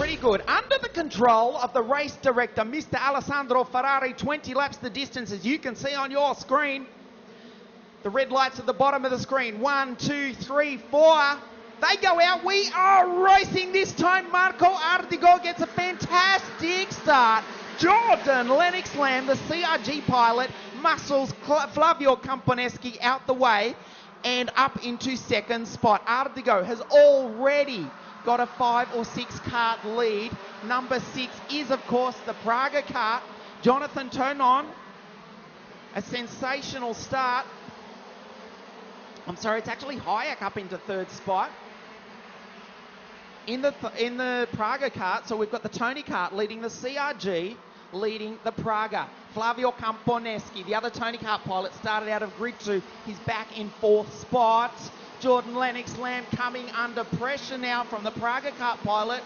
pretty good. Under the control of the race director, Mr. Alessandro Ferrari, 20 laps the distance, as you can see on your screen. The red lights at the bottom of the screen. 1, 2, 3, 4. They go out. We are racing this time. Marco Ardigo gets a fantastic start. Jordan Lennox Lamb, the CRG pilot, muscles Flavio Camponeschi out the way and up into second spot. Ardigo has already got a 5 or 6 kart lead. Number 6 is, of course, the Praga kart. Jonathan Tonon, a sensational start. I'm sorry, it's actually Hayek up into third spot. In the Praga kart, so we've got the Tony kart leading the CRG, leading the Praga. Flavio Camponeschi, the other Tony kart pilot, started out of grid 2. He's back in fourth spot. Jordan Lennox Lamb coming under pressure now from the Praga kart pilot.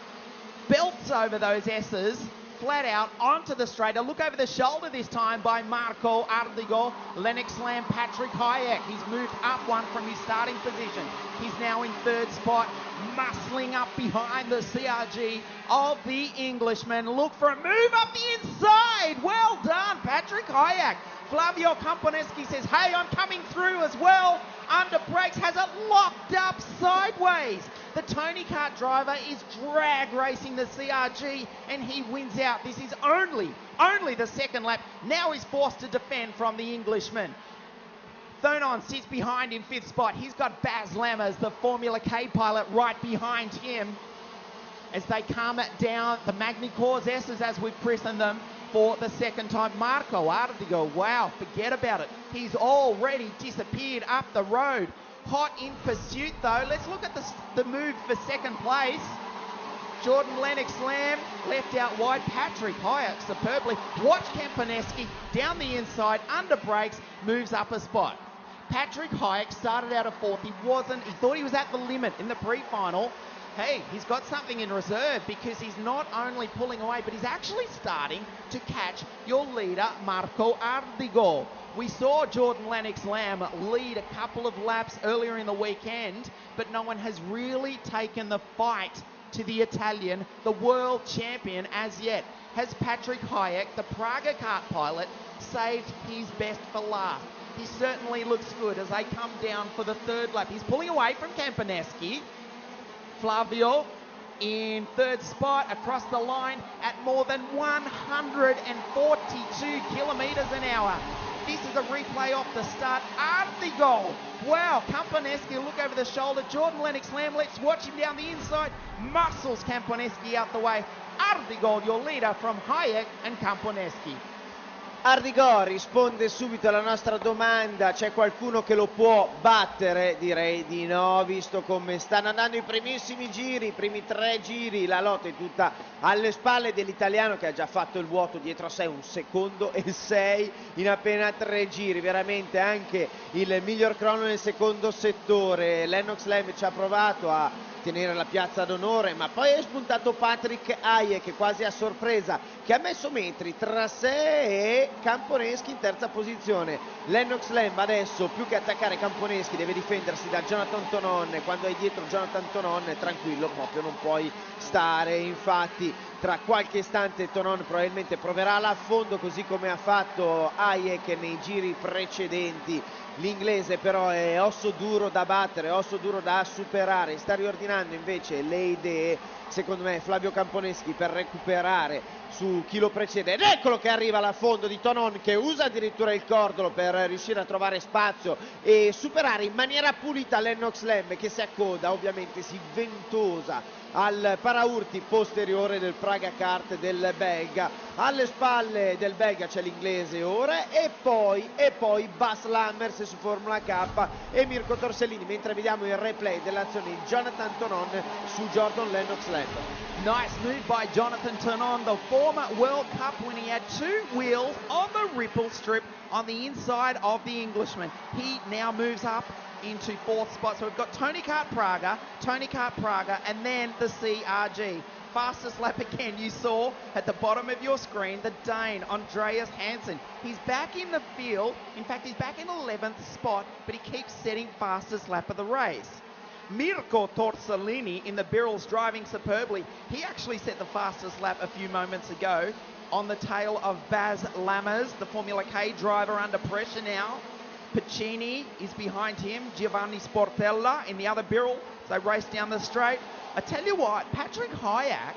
Belts over those S's, flat out onto the straight. A look over the shoulder this time by Marco Ardigo. Lennox Lamb, Patrick Hayek. He's moved up one from his starting position. He's now in third spot, muscling up behind the CRG of the Englishman. Look for a move up the inside. Well done, Patrick Hayek. Flavio Camponeschi says, hey, I'm coming through as well. Under brakes, has it locked up sideways. The Tony kart driver is drag racing the CRG and he wins out. This is only the second lap. Now he's forced to defend from the Englishman. Thonon sits behind in fifth spot. He's got Baz Lammers, the Formula K pilot, right behind him as they come down the Magny-Cours S's, as we've christened them, for the second time. Marco Ardigo, wow, forget about it. He's already disappeared up the road. Hot in pursuit though. Let's look at the move for second place. Jordan Lennox Lamb left out wide. Patrick Hayek superbly. Watch Camponeschi down the inside, under brakes, moves up a spot. Patrick Hayek started out of fourth. He thought he was at the limit in the pre-final. Hey, he's got something in reserve because he's not only pulling away, but he's actually starting to catch your leader, Marco Ardigo. We saw Jordan Lennox Lamb lead a couple of laps earlier in the weekend, but no one has really taken the fight to the Italian, the world champion, as yet. Has Patrick Hayek, the Praga kart pilot, saved his best for last? He certainly looks good as they come down for the third lap. He's pulling away from Camponeschi. Flavio in third spot across the line at more than 142 kilometres an hour. This is a replay off the start. Ardigo, wow, Camponeschi, look over the shoulder. Jordan Lennox Lamb, let's watch him down the inside. Muscles Camponeschi out the way. Ardigo, your leader from Hayek and Camponeschi. Ardigo risponde subito alla nostra domanda: c'è qualcuno che lo può battere? Direi di no, visto come stanno andando i primissimi giri, i primi 3 giri. La lotta è tutta alle spalle dell'italiano, che ha già fatto il vuoto dietro a sé, 1 secondo e 6 in appena 3 giri. Veramente anche il miglior crono nel secondo settore. Lennox Lamb ci ha provato a tenere la piazza d'onore, ma poi è spuntato Patrick Hayek quasi a sorpresa, che ha messo metri tra sé e Camponeschi in terza posizione. Lennox Lamb adesso, più che attaccare Camponeschi, deve difendersi da Jonathan Tonon. Quando hai dietro Jonathan Tonon, tranquillo, proprio non puoi stare. Infatti tra qualche istante Tonon probabilmente proverà l'affondo, così come ha fatto Hayek nei giri precedenti. L'inglese però è osso duro da battere, osso duro da superare. Sta riordinando invece le idee, secondo me, Flavio Camponeschi, per recuperare su chi lo precede. Ed eccolo che arriva l'affondo di Tonon, che usa addirittura il cordolo per riuscire a trovare spazio e superare in maniera pulita Lennox Lamb, che si accoda, ovviamente si ventosa al paraurti posteriore del Praga kart del belga. Alle spalle del belga c'è l'inglese ora e poi Baz Lammers su Formula K e Mirko Torsellini, mentre vediamo il replay dell'azione di Jonathan Tonon su Jordan Lennox Lamb. Nice move by Jonathan Tonon, the former World Cup winner. He had 2 wheels on the ripple strip on the inside of the Englishman. He now moves up into 4th spot. So we've got Tony Kart Praga, and then the CRG. Fastest lap again, you saw at the bottom of your screen, the Dane, Andreas Hansen. He's back in the field. In fact, he's back in 11th spot, but he keeps setting fastest lap of the race. Mirko Torsellini in the Birrells driving superbly. He actually set the fastest lap a few moments ago on the tail of Baz Lammers, the Formula K driver, under pressure now. Piccini is behind him, Giovanni Sportella in the other Birrell. They race down the straight. I tell you what, Patrick Hyack,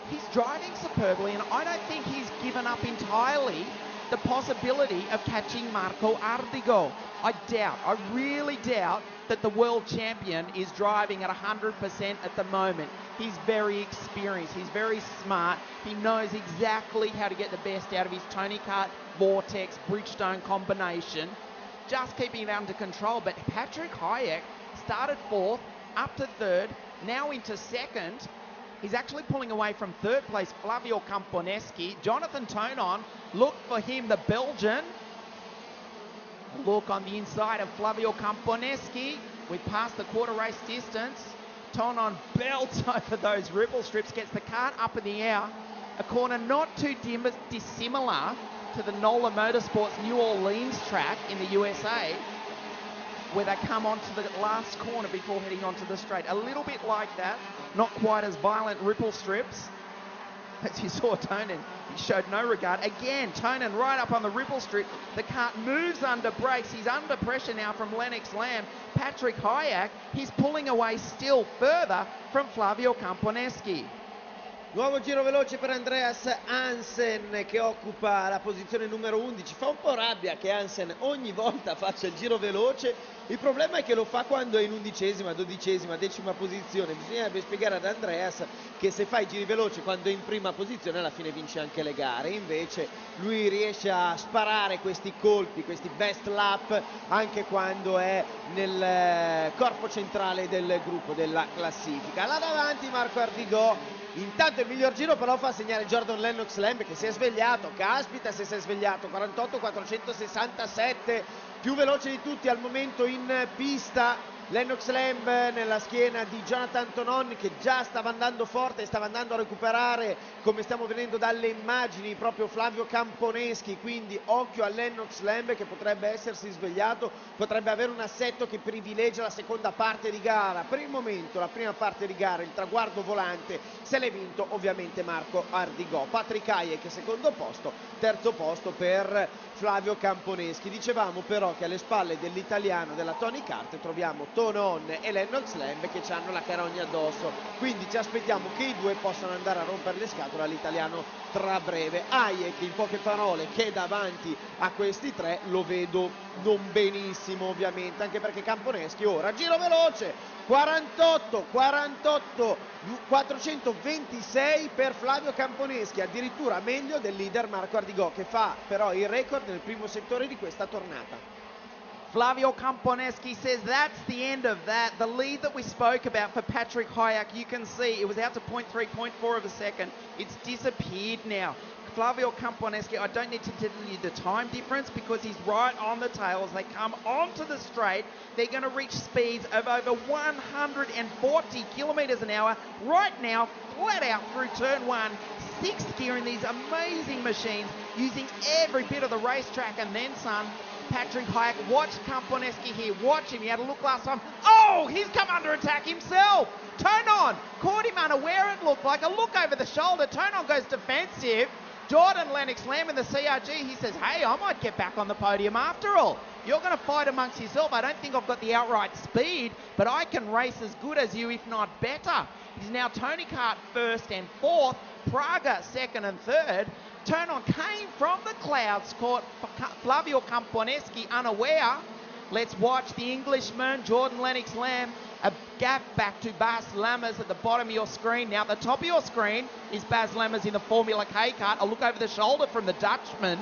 he's driving superbly, and I don't think he's given up entirely the possibility of catching Marco Ardigo. I really doubt that the world champion is driving at 100% at the moment. He's very experienced, he's very smart, he knows exactly how to get the best out of his Tony Kart Vortex Bridgestone combination, just keeping it under control. But Patrick Hyack started fourth, up to third, now into second. He's actually pulling away from third place Flavio Camponeschi. Jonathan Tonon, look for him, the Belgian. Look on the inside of Flavio Camponeschi. We've passed the quarter race distance. Tonon belts over those ripple strips, gets the kart up in the air. A corner not too dissimilar to the NOLA Motorsports New Orleans track in the USA, where they come onto the last corner before heading onto the straight. A little bit like that, not quite as violent ripple strips. As you saw Tonon, he showed no regard. Again, Tonon right up on the ripple strip. The kart moves under brakes. He's under pressure now from Lennox Lamb. Patrick Hyack, he's pulling away still further from Flavio Camponeschi. Nuovo giro veloce per Andreas Hansen, che occupa la posizione numero 11. Fa un po' rabbia che Hansen ogni volta faccia il giro veloce. Il problema è che lo fa quando è in 11ª, 12ª, 10ª posizione. Bisognerebbe spiegare ad Andreas che se fa i giri veloci quando è in prima posizione alla fine vince anche le gare. Invece lui riesce a sparare questi colpi, questi best lap, anche quando è nel corpo centrale del gruppo della classifica. Là davanti Marco Ardigo. Intanto il miglior giro però fa segnare Jordan Lennox Lamb, che si è svegliato. Caspita se si è svegliato. 48-467, più veloce di tutti al momento in pista. Lennox Lamb nella schiena di Jonathan Tonon, che già stava andando forte, stava andando a recuperare, come stiamo vedendo dalle immagini, proprio Flavio Camponeschi. Quindi occhio a Lennox Lamb, che potrebbe essersi svegliato, potrebbe avere un assetto che privilegia la seconda parte di gara. Per il momento la prima parte di gara, il traguardo volante, se l'è vinto ovviamente Marco Ardigo. Patrick Hyack secondo posto, terzo posto per Flavio Camponeschi. Dicevamo però che alle spalle dell'italiano della Tony Kart troviamo Tonon e Lennox Lamb, che ci hanno la carogna addosso, quindi ci aspettiamo che i due possano andare a rompere le scatole all'italiano tra breve. Hyack, in poche parole, che davanti a questi tre lo vedo non benissimo ovviamente, anche perché Camponeschi ora giro veloce 426 per Flavio Camponeschi, addirittura meglio del leader Marco Ardigo, che fa però il record nel primo settore di questa tornata. Flavio Camponeschi says that's the end of that. The lead that we spoke about for Patrick Hyack, you can see it was out to 0.3, 0.4 of a second. It's disappeared now. Flavio Camponeschi, I don't need to tell you the time difference because he's right on the tail as they come onto the straight. They're going to reach speeds of over 140 kilometres an hour right now, flat out through turn one. Sixth gear in these amazing machines, using every bit of the racetrack and then some. Patrick Hyack, watch Camponeschi here, watch him, he had a look last time. Oh, he's come under attack himself. Tonon caught him unaware, it looked like. A look over the shoulder, Tonon goes defensive. Jordan Lennox Lamb in the CRG, he says, hey, I might get back on the podium after all. You're going to fight amongst yourself. I don't think I've got the outright speed, but I can race as good as you, if not better. He's now Tony Kart first and fourth, Praga second and third. Tonon came from the clouds, caught Flavio Camponeschi unaware. Let's watch the Englishman, Jordan Lennox Lamb, a gap back to Baz Lammers at the bottom of your screen. Now, at the top of your screen is Baz Lammers in the Formula K kart. A look over the shoulder from the Dutchman,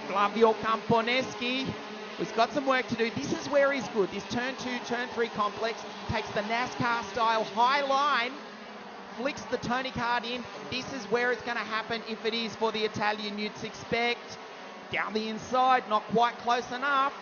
Flavio Camponeschi. He's got some work to do. This is where he's good. This turn 2, turn 3 complex takes the NASCAR style high line, flicks the Tony Kart in. This is where it's going to happen if it is for the Italian you'd expect. Down the inside, not quite close enough.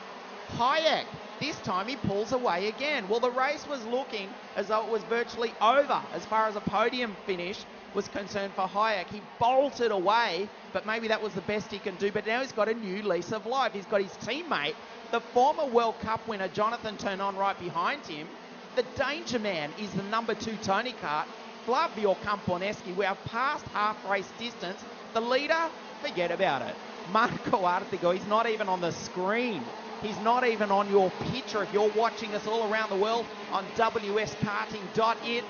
Hyack, this time he pulls away again. Well, the race was looking as though it was virtually over as far as a podium finish was concerned for Hyack. He bolted away, but maybe that was the best he can do. But now he's got a new lease of life. He's got his teammate, the former World Cup winner, Jonathan Tonon, right behind him. The danger man is the number 2 Tony Kart, Flavio Camponeschi. We are past half race distance. The leader, forget about it. Marco Artigo, he's not even on the screen. He's not even on your picture if you're watching us all around the world on WSKarting.it.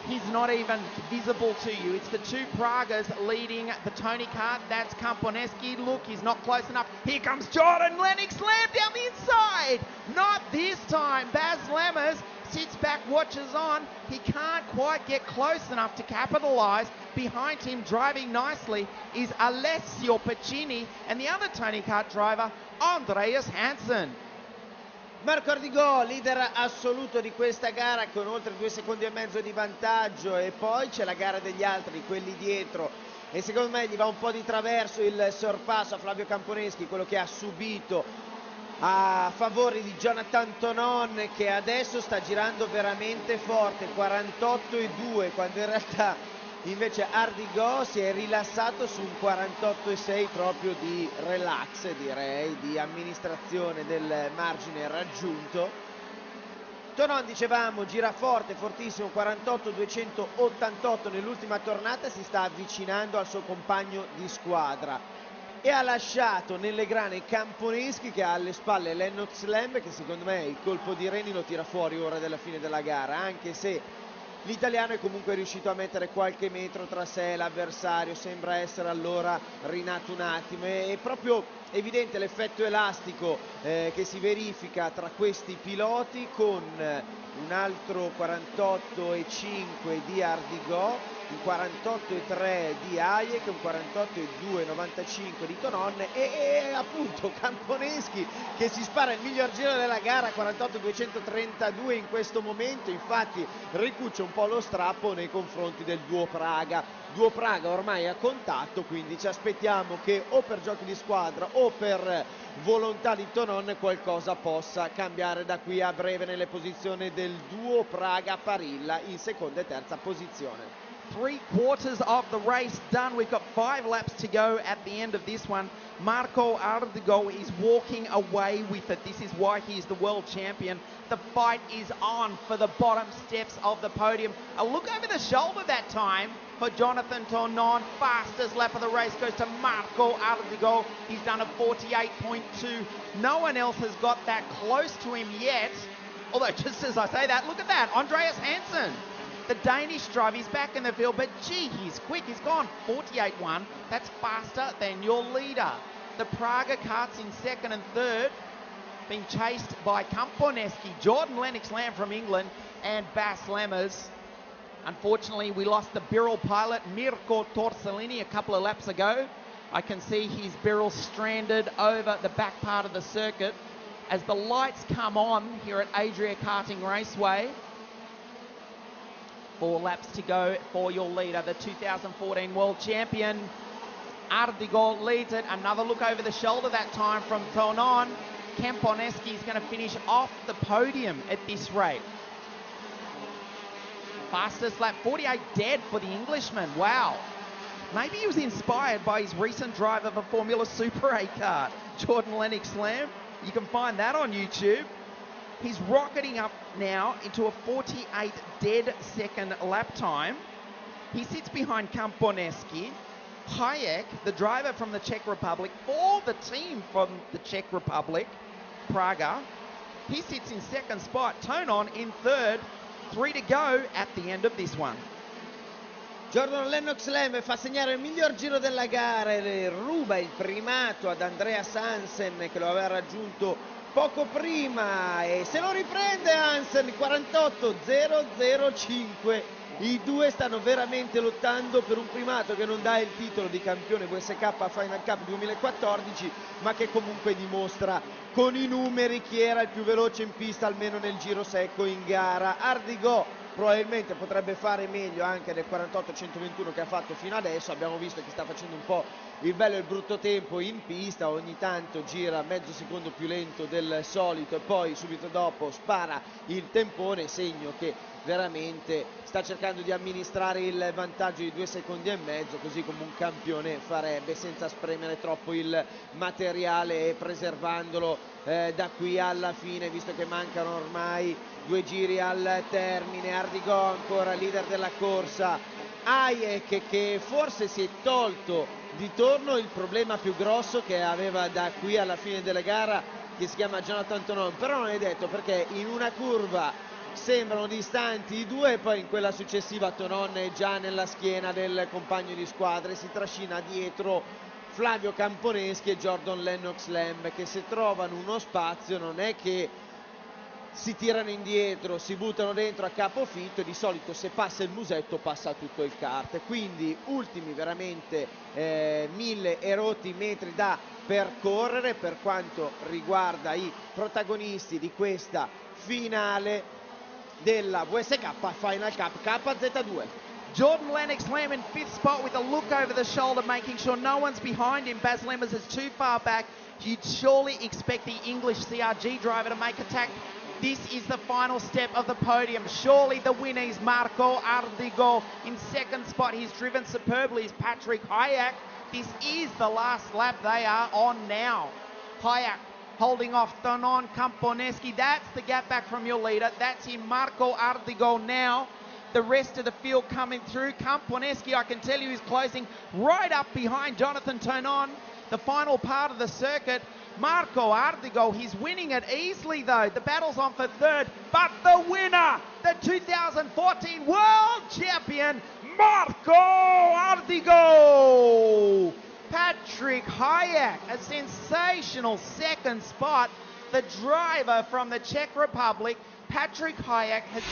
He's not even visible to you. It's the 2 Pragas leading the Tony Kart. That's Camponeschi. Look, he's not close enough. Here comes Jordan Lennox Lamb down the inside. Not this time. Baz Lammers sits back, watches on. He can't quite get close enough to capitalize. Behind him, driving nicely, is Alessio Pacini and the other Tony Kart driver, Andreas Hansen. Marco Ardigò, leader assoluto di questa gara con oltre 2 secondi e mezzo di vantaggio, e poi c'è la gara degli altri, quelli dietro, e secondo me gli va un po' di traverso il sorpasso a Flavio Camponeschi, quello che ha subito a favore di Jonathan Tonon, che adesso sta girando veramente forte, 48,2, quando in realtà invece Ardigò si è rilassato su un 48,6 proprio di relax, direi, di amministrazione del margine raggiunto. Tonon, dicevamo, gira forte, fortissimo, 48,288 nell'ultima tornata, si sta avvicinando al suo compagno di squadra e ha lasciato nelle grane Camponeschi, che ha alle spalle Lennox Lamb, che secondo me il colpo di reni lo tira fuori ora della fine della gara, anche se l'italiano è comunque riuscito a mettere qualche metro tra sé e l'avversario, sembra essere allora rinato un attimo. È proprio evidente l'effetto elastico che si verifica tra questi piloti, con un altro 48,5 di Ardigò, un 48,3 di Hayek, un 48,295 di Tonon e appunto Camponeschi che si spara il miglior giro della gara, 48,232 in questo momento. Infatti ricuccia un po' lo strappo nei confronti del duo Praga ormai a contatto, quindi ci aspettiamo che o per giochi di squadra o per volontà di Tonon qualcosa possa cambiare da qui a breve nelle posizioni del duo Praga-Parilla in seconda e terza posizione. 3/4 of the race done. We've got 5 laps to go at the end of this one. Marco Ardigo is walking away with it. This is why he is the world champion. The fight is on for the bottom steps of the podium. A look over the shoulder that time for Jonathan Tonon. Fastest lap of the race goes to Marco Ardigo. He's done a 48.2. No one else has got that close to him yet. Although, just as I say that, look at that, Andreas Hansen. The Danish driver, he's back in the field, but gee, he's quick. He's gone 48.1. That's faster than your leader. The Praga karts in second and third, being chased by Camponeschi, Jordan Lennox Lamb from England, and Baz Lammers. Unfortunately, we lost the Birrell pilot, Mirko Torsellini, a couple of laps ago. I can see his Birrell stranded over the back part of the circuit. As the lights come on here at Adria Karting Raceway, 4 laps to go for your leader, the 2014 world champion. Ardigo leads it. Another look over the shoulder that time from Tonon. Camponeschi is going to finish off the podium at this rate. Fastest lap, 48 dead for the Englishman. Wow. Maybe he was inspired by his recent drive of a Formula Super 8 kart, Jordan Lennox Lamb. You can find that on YouTube. He's rocketing up now into a 48 dead second lap time. He sits behind Camponeschi. Hayek, the driver from the Czech Republic, for the team from the Czech Republic, Praga, he sits in second spot. Tonon in third. 3 to go at the end of this one. Jordan Lennox Lamb fa segnare il miglior giro della gara e ruba il primato ad Andreas Hansen, che lo aveva raggiunto poco prima, e se lo riprende Hansen, 48.005. I due stanno veramente lottando per un primato che non dà il titolo di campione WSK Final Cup 2014, ma che comunque dimostra con i numeri chi era il più veloce in pista, almeno nel giro secco in gara. Ardigo probabilmente potrebbe fare meglio anche del 48.121 che ha fatto fino adesso. Abbiamo visto che sta facendo un po' il bello e il brutto tempo in pista, ogni tanto gira mezzo secondo più lento del solito e poi subito dopo spara il tempone, segno che veramente sta cercando di amministrare il vantaggio di 2 secondi e mezzo, così come un campione farebbe, senza spremere troppo il materiale e preservandolo da qui alla fine, visto che mancano ormai 2 giri al termine. Ardigò ancora leader della corsa, Hayek che forse si è tolto di torno il problema più grosso che aveva da qui alla fine della gara, che si chiama Jonathan Tonon, però non è detto, perché in una curva sembrano distanti i due e poi in quella successiva Tonon è già nella schiena del compagno di squadra e si trascina dietro Flavio Camponeschi e Jordan Lennox Lamb, che se trovano uno spazio non è che si tirano indietro, si buttano dentro a capofitto, e di solito se passa il musetto passa tutto il kart. Quindi ultimi veramente 1000 e rotti metri da percorrere per quanto riguarda i protagonisti di questa finale della WSK Final Cup KZ2. Jordan Lennox Lamb in 5th spot with a look over the shoulder, making sure no one's behind him. Baz Lemmers is too far back. You'd surely expect the English CRG driver to make attack. This is the final step of the podium. Surely the winner is Marco Ardigo. In 2nd spot, he's driven superbly, is Patrick Hayek. This is the last lap they are on now. Hayek holding off Tonon Camponeschi. That's the gap back from your leader. That's in Marco Ardigo now. The rest of the field coming through. Camponeschi, I can tell you, is closing right up behind Jonathan Tonon. The final part of the circuit. Marco Ardigo, he's winning it easily though. The battle's on for 3rd, but the winner, the 2014 World Champion, Marco Ardigo! Patrick Hayek, a sensational 2nd spot. The driver from the Czech Republic, Patrick Hayek, has